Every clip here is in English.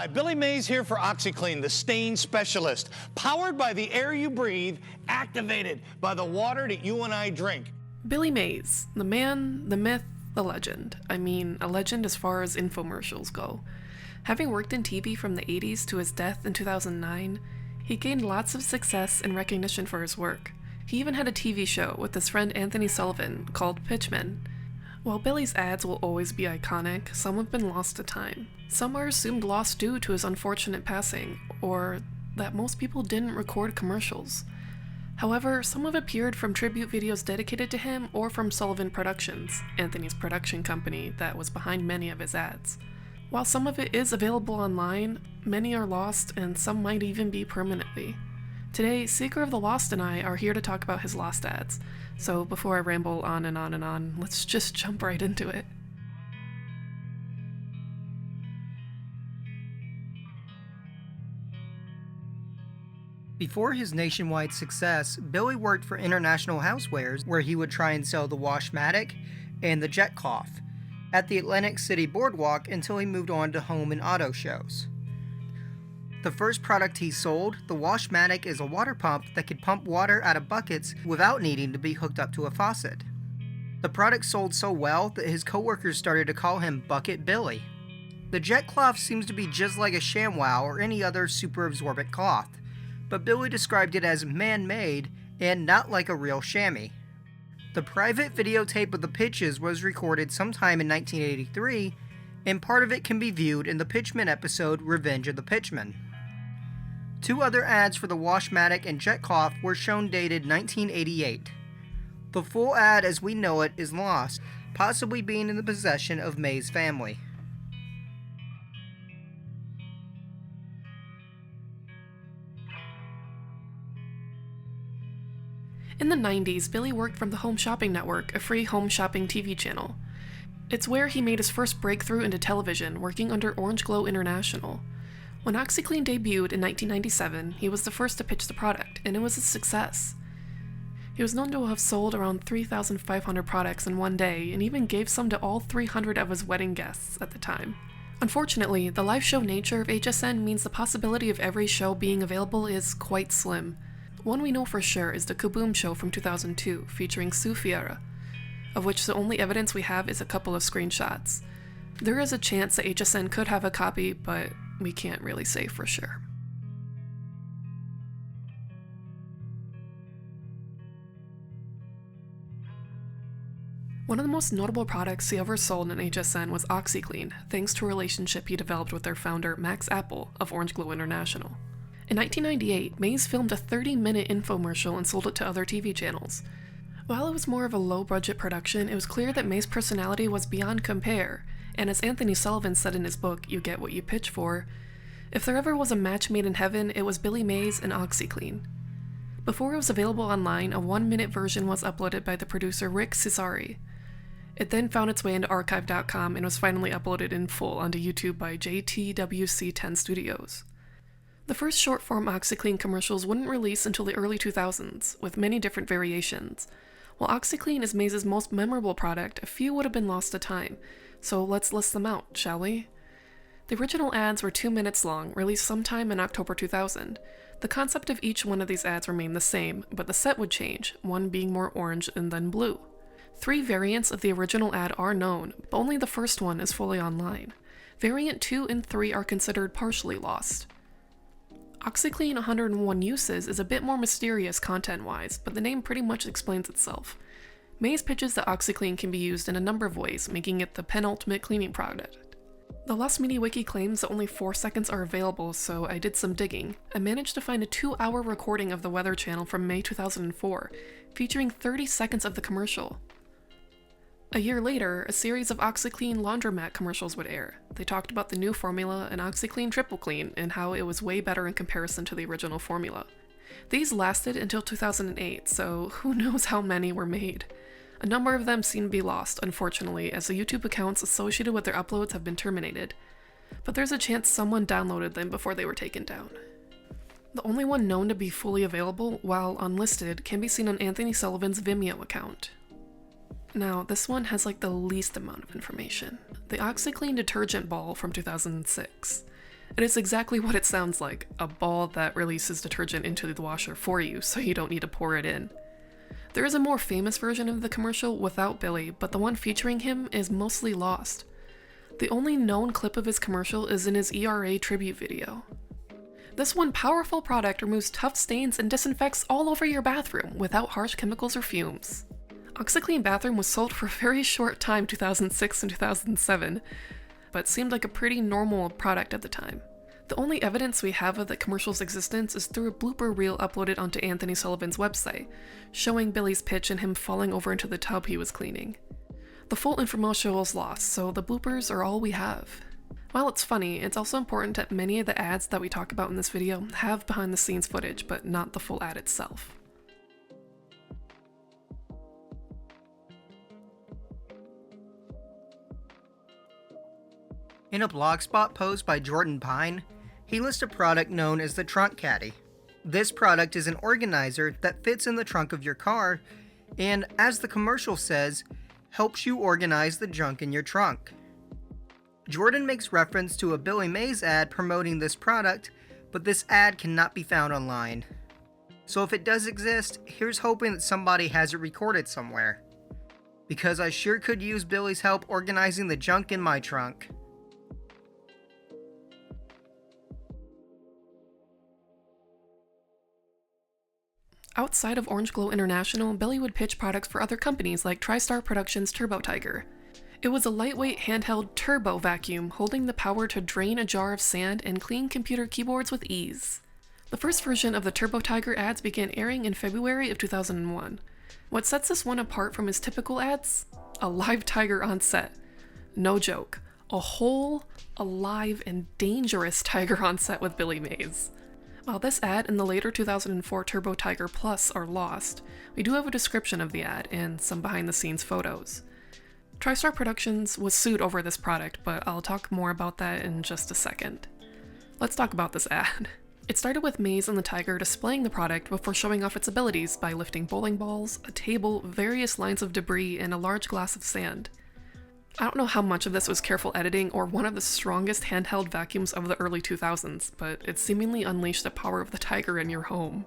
Hi, Billy Mays here for Oxiclean, the stain specialist. Powered by the air you breathe, activated by the water that you and I drink. Billy Mays, the man, the myth, the legend. I mean, a legend as far as infomercials go. Having worked in TV from the 80s to his death in 2009, he gained lots of success and recognition for his work. He even had a TV show with his friend Anthony Sullivan called Pitchman. While Billy's ads will always be iconic, some have been lost to time. Some are assumed lost due to his unfortunate passing, or that most people didn't record commercials. However, some have appeared from tribute videos dedicated to him or from Sullivan Productions, Anthony's production company that was behind many of his ads. While some of it is available online, many are lost and some might even be permanently. Today, Seeker of the Lost and I are here to talk about his lost ads, so before I ramble on and on and on, let's just jump right into it. Before his nationwide success, Billy worked for International Housewares, where he would try and sell the Washmatic and the Jet Cloth at the Atlantic City Boardwalk until he moved on to home and auto shows. The first product he sold, the Washmatic, is a water pump that could pump water out of buckets without needing to be hooked up to a faucet. The product sold so well that his coworkers started to call him Bucket Billy. The Jet Cloth seems to be just like a ShamWow or any other super absorbent cloth, but Billy described it as man-made and not like a real chamois. The private videotape of the pitches was recorded sometime in 1983, and part of it can be viewed in the Pitchman episode Revenge of the Pitchman. Two other ads for the Washmatic and Jet Cloth were shown dated 1988. The full ad as we know it is lost, possibly being in the possession of May's family. In the 90s, Billy worked from the Home Shopping Network, a free home shopping TV channel. It's where he made his first breakthrough into television, working under Orange Glow International. When Oxiclean debuted in 1997, he was the first to pitch the product, and it was a success. He was known to have sold around 3,500 products in one day, and even gave some to all 300 of his wedding guests at the time. Unfortunately, the live show nature of HSN means the possibility of every show being available is quite slim. One we know for sure is the Kaboom show from 2002, featuring Sue Fiera, of which the only evidence we have is a couple of screenshots. There is a chance that HSN could have a copy, but we can't really say for sure. One of the most notable products he ever sold in HSN was Oxiclean, thanks to a relationship he developed with their founder Max Apple of Orange Glow International. In 1998, Mays filmed a 30-minute infomercial and sold it to other TV channels. While it was more of a low-budget production, it was clear that Mays' personality was beyond compare, and as Anthony Sullivan said in his book, You Get What You Pitch For, if there ever was a match made in heaven, it was Billy Mays and Oxiclean. Before it was available online, a 1-minute version was uploaded by the producer Rick Cesari. It then found its way into archive.com and was finally uploaded in full onto YouTube by JTWC10 Studios. The first short-form Oxiclean commercials wouldn't release until the early 2000s, with many different variations. While Oxiclean is Mays' most memorable product, a few would have been lost to time, so let's list them out, shall we? The original ads were 2 minutes long, released sometime in October 2000. The concept of each one of these ads remained the same, but the set would change, one being more orange and then blue. 3 variants of the original ad are known, but only the first one is fully online. Variant 2 and 3 are considered partially lost. Oxiclean 101 Uses is a bit more mysterious content-wise, but the name pretty much explains itself. Mays pitches that Oxiclean can be used in a number of ways, making it the penultimate cleaning product. The Lost Media Wiki claims that only 4 seconds are available, so I did some digging. I managed to find a 2-hour recording of the Weather Channel from May 2004, featuring 30 seconds of the commercial. A year later, a series of Oxiclean laundromat commercials would air. They talked about the new formula and Oxiclean Triple Clean and how it was way better in comparison to the original formula. These lasted until 2008, so who knows how many were made. A number of them seem to be lost, unfortunately, as the YouTube accounts associated with their uploads have been terminated. But there's a chance someone downloaded them before they were taken down. The only one known to be fully available, while unlisted, can be seen on Anthony Sullivan's Vimeo account. Now, this one has like the least amount of information. The Oxiclean detergent ball from 2006. It is exactly what it sounds like, a ball that releases detergent into the washer for you so you don't need to pour it in. There is a more famous version of the commercial without Billy, but the one featuring him is mostly lost. The only known clip of his commercial is in his ERA tribute video. This one powerful product removes tough stains and disinfects all over your bathroom without harsh chemicals or fumes. Oxiclean Bathroom was sold for a very short time, 2006 and 2007, but seemed like a pretty normal product at the time. The only evidence we have of the commercial's existence is through a blooper reel uploaded onto Anthony Sullivan's website, showing Billy's pitch and him falling over into the tub he was cleaning. The full infomercial is lost, so the bloopers are all we have. While it's funny, it's also important that many of the ads that we talk about in this video have behind the scenes footage, but not the full ad itself. In a blogspot post by Jordan Pine, he lists a product known as the Trunk Caddy. This product is an organizer that fits in the trunk of your car and, as the commercial says, helps you organize the junk in your trunk. Jordan makes reference to a Billy Mays ad promoting this product, but this ad cannot be found online. So if it does exist, here's hoping that somebody has it recorded somewhere. Because I sure could use Billy's help organizing the junk in my trunk. Outside of Orange Glow International, Billy would pitch products for other companies like TriStar Productions' Turbo Tiger. It was a lightweight handheld turbo vacuum holding the power to drain a jar of sand and clean computer keyboards with ease. The first version of the Turbo Tiger ads began airing in February of 2001. What sets this one apart from his typical ads? A live tiger on set. No joke. A whole, alive, and dangerous tiger on set with Billy Mays. While this ad and the later 2004 Turbo Tiger Plus are lost, we do have a description of the ad and some behind-the-scenes photos. TriStar Productions was sued over this product, but I'll talk more about that in just a second. Let's talk about this ad. It started with Mays and the tiger displaying the product before showing off its abilities by lifting bowling balls, a table, various lines of debris, and a large glass of sand. I don't know how much of this was careful editing or one of the strongest handheld vacuums of the early 2000s, but it seemingly unleashed the power of the tiger in your home.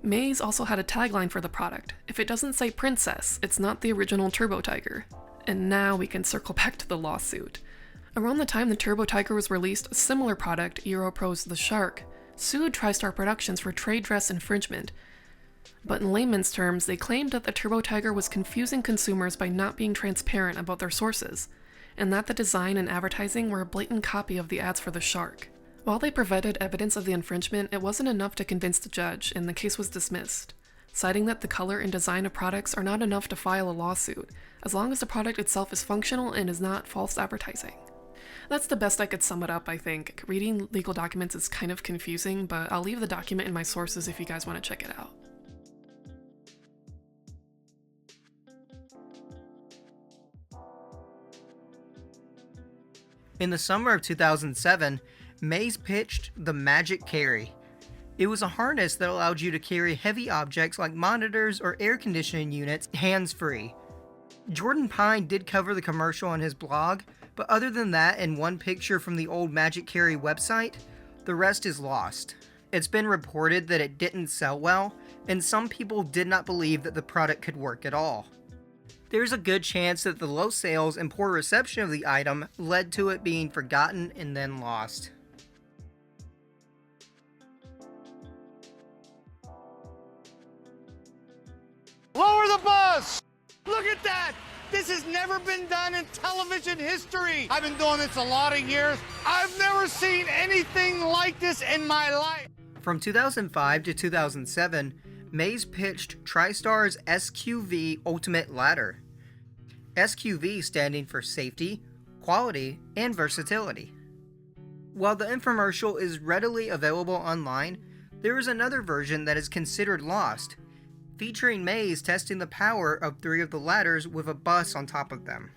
Mays also had a tagline for the product. If it doesn't say princess, it's not the original Turbo Tiger. And now we can circle back to the lawsuit. Around the time the Turbo Tiger was released, a similar product, Europro's The Shark, sued TriStar Productions for trade dress infringement. But in layman's terms, they claimed that the Turbo Tiger was confusing consumers by not being transparent about their sources, and that the design and advertising were a blatant copy of the ads for the shark. While they provided evidence of the infringement, it wasn't enough to convince the judge, and the case was dismissed, citing that the color and design of products are not enough to file a lawsuit, as long as the product itself is functional and is not false advertising. That's the best I could sum it up, I think. Reading legal documents is kind of confusing, but I'll leave the document in my sources if you guys want to check it out. In the summer of 2007, Mays pitched the Magic Carry. It was a harness that allowed you to carry heavy objects like monitors or air conditioning units hands-free. Jordan Pine did cover the commercial on his blog, but other than that and one picture from the old Magic Carry website, the rest is lost. It's been reported that it didn't sell well, and some people did not believe that the product could work at all. There's a good chance that the low sales and poor reception of the item led to it being forgotten and then lost. Lower the bus! Look at that! This has never been done in television history. I've been doing this a lot of years. I've never seen anything like this in my life. From 2005 to 2007, Mays pitched TriStar's SQV Ultimate Ladder. SQV standing for safety, quality, and versatility. While the infomercial is readily available online, there is another version that is considered lost, featuring Mays testing the power of 3 of the ladders with a bus on top of them.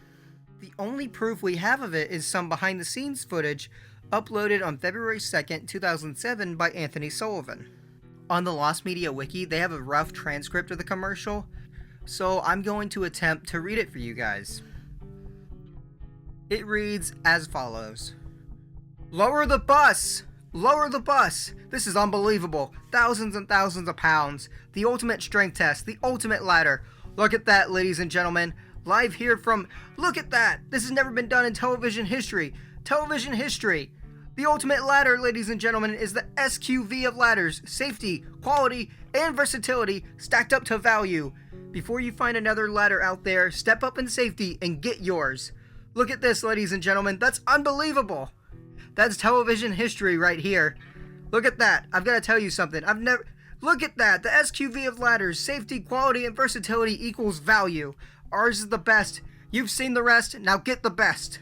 The only proof we have of it is some behind-the-scenes footage uploaded on February 2nd, 2007 by Anthony Sullivan. On the Lost Media Wiki, they have a rough transcript of the commercial, so I'm going to attempt to read it for you guys. It reads as follows. Lower the bus! Lower the bus! This is unbelievable. Thousands and thousands of pounds. The ultimate strength test. The ultimate ladder. Look at that, ladies and gentlemen. Live here from... Look at that! This has never been done in television history. Television history. The ultimate ladder, ladies and gentlemen, is the SQV of ladders. Safety, quality, and versatility stacked up to value. Before you find another ladder out there, step up in safety and get yours. Look at this, ladies and gentlemen. That's unbelievable. That's television history right here. Look at that. I've got to tell you something. Look at that. The SQV of ladders. Safety, quality, and versatility equals value. Ours is the best. You've seen the rest. Now get the best.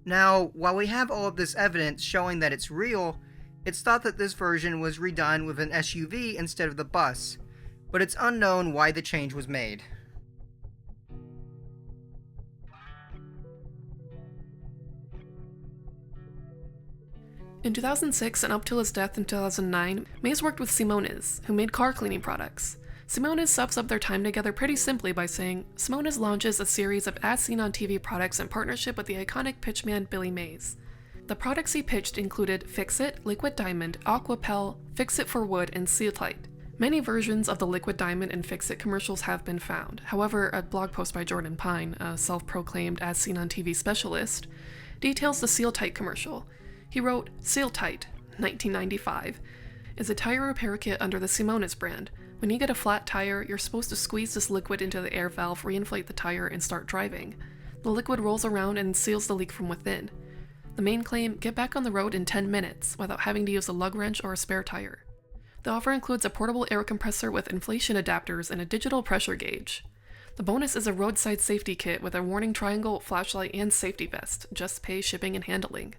Now, while we have all of this evidence showing that it's real, it's thought that this version was redone with an SUV instead of the bus, but it's unknown why the change was made. In 2006 and up till his death in 2009, Mays worked with Simone's, who made car cleaning products. Simone's sums up their time together pretty simply by saying, Simone's launches a series of as-seen-on-TV products in partnership with the iconic pitchman Billy Mays. The products he pitched included Fix-It, Liquid Diamond, Aquapel, Fix-It for Wood, and Seal-Tight. Many versions of the Liquid Diamond and Fix-It commercials have been found. However, a blog post by Jordan Pine, a self-proclaimed as-seen-on-TV specialist, details the Seal-Tight commercial. He wrote, Seal-Tight, 1995, is a tire repair kit under the Simone's brand. When you get a flat tire, you're supposed to squeeze this liquid into the air valve, reinflate the tire, and start driving. The liquid rolls around and seals the leak from within. The main claim, get back on the road in 10 minutes without having to use a lug wrench or a spare tire. The offer includes a portable air compressor with inflation adapters and a digital pressure gauge. The bonus is a roadside safety kit with a warning triangle, flashlight, and safety vest. Just pay shipping and handling.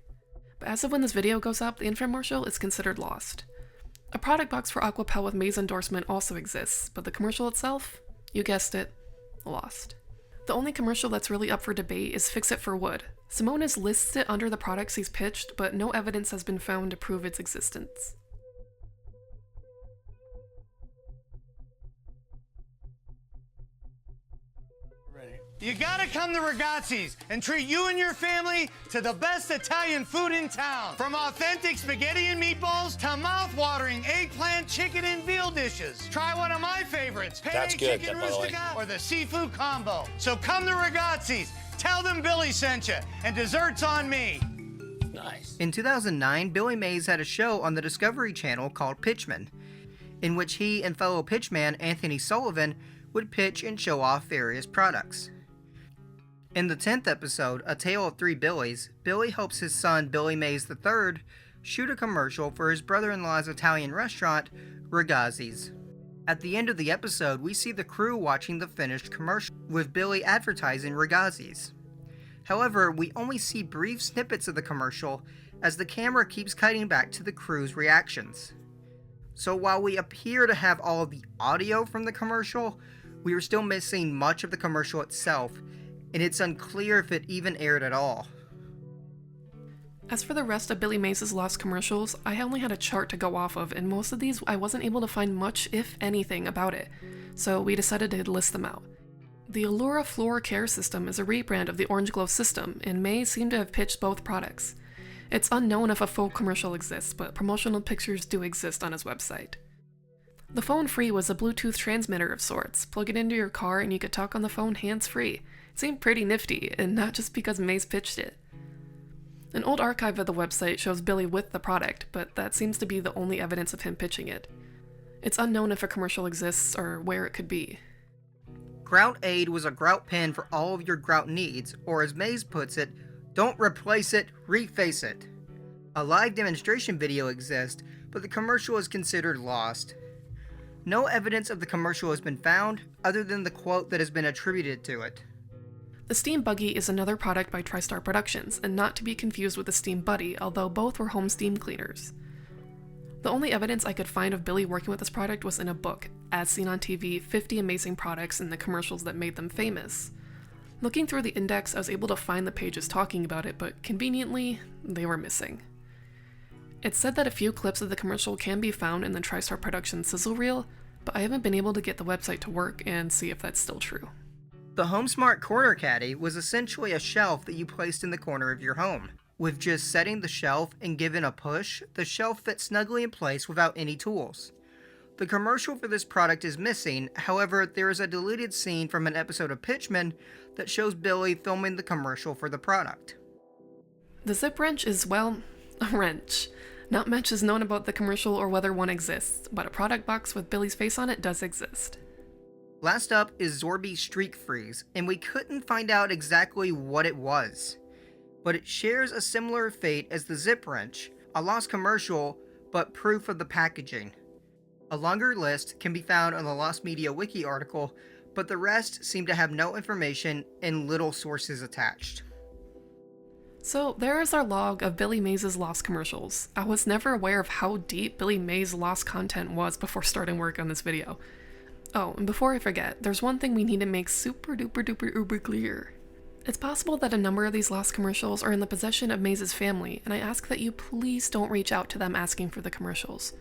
But as of when this video goes up, the infomercial is considered lost. A product box for Aquapel with Mays endorsement also exists, but the commercial itself, you guessed it, lost. The only commercial that's really up for debate is Fix It for Wood. Simone's lists it under the products he's pitched, but no evidence has been found to prove its existence. You gotta come to Ragazzi's and treat you and your family to the best Italian food in town. From authentic spaghetti and meatballs to mouth-watering eggplant, chicken, and veal dishes. Try one of my favorites, penne chicken rustica or the seafood combo. So come to Ragazzi's, tell them Billy sent you, and dessert's on me. Nice. In 2009, Billy Mays had a show on the Discovery Channel called Pitchman, in which he and fellow pitchman Anthony Sullivan would pitch and show off various products. In the 10th episode, A Tale of Three Billies, Billy helps his son Billy Mays III shoot a commercial for his brother-in-law's Italian restaurant, Ragazzi's. At the end of the episode, we see the crew watching the finished commercial, with Billy advertising Ragazzi's. However, we only see brief snippets of the commercial as the camera keeps cutting back to the crew's reactions. So while we appear to have all of the audio from the commercial, we are still missing much of the commercial itself, and it's unclear if it even aired at all. As for the rest of Billy Mays' lost commercials, I only had a chart to go off of, and most of these I wasn't able to find much, if anything, about it, so we decided to list them out. The Allura Floor Care System is a rebrand of the Orange Glow system, and Mays seemed to have pitched both products. It's unknown if a full commercial exists, but promotional pictures do exist on his website. The Phone Free was a Bluetooth transmitter of sorts. Plug it into your car and you could talk on the phone hands-free. It seemed pretty nifty, and not just because Mays pitched it. An old archive of the website shows Billy with the product, but that seems to be the only evidence of him pitching it. It's unknown if a commercial exists or where it could be. Grout Aid was a grout pen for all of your grout needs, or as Mays puts it, don't replace it, reface it. A live demonstration video exists, but the commercial is considered lost. No evidence of the commercial has been found, other than the quote that has been attributed to it. The Steam Buggy is another product by TriStar Productions, and not to be confused with the Steam Buddy, although both were home steam cleaners. The only evidence I could find of Billy working with this product was in a book, As Seen on TV, 50 Amazing Products and the Commercials That Made Them Famous. Looking through the index, I was able to find the pages talking about it, but conveniently, they were missing. It's said that a few clips of the commercial can be found in the TriStar Productions sizzle reel, but I haven't been able to get the website to work and see if that's still true. The HomeSmart Corner Caddy was essentially a shelf that you placed in the corner of your home. With just setting the shelf and giving a push, the shelf fits snugly in place without any tools. The commercial for this product is missing, however, there is a deleted scene from an episode of Pitchman that shows Billy filming the commercial for the product. The zip wrench is, well, a wrench. Not much is known about the commercial or whether one exists, but a product box with Billy's face on it does exist. Last up is Zorby Streak Freeze, and we couldn't find out exactly what it was. But it shares a similar fate as the zip wrench, a lost commercial, but proof of the packaging. A longer list can be found on the Lost Media Wiki article, but the rest seem to have no information and little sources attached. So there is our log of Billy Mays' lost commercials. I was never aware of how deep Billy Mays' lost content was before starting work on this video. Oh, and before I forget, there's one thing we need to make super duper duper uber clear. It's possible that a number of these lost commercials are in the possession of Mays' family, and I ask that you please don't reach out to them asking for the commercials.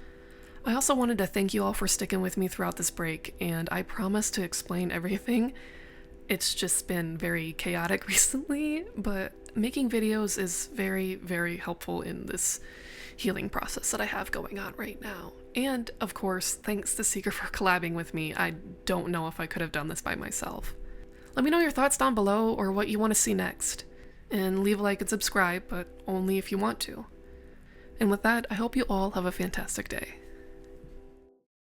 I also wanted to thank you all for sticking with me throughout this break, and I promise to explain everything. It's just been very chaotic recently, but making videos is very, very helpful in this healing process that I have going on right now. And, of course, thanks to Seeker for collabing with me. I don't know if I could have done this by myself. Let me know your thoughts down below or what you want to see next. And leave a like and subscribe, but only if you want to. And with that, I hope you all have a fantastic day.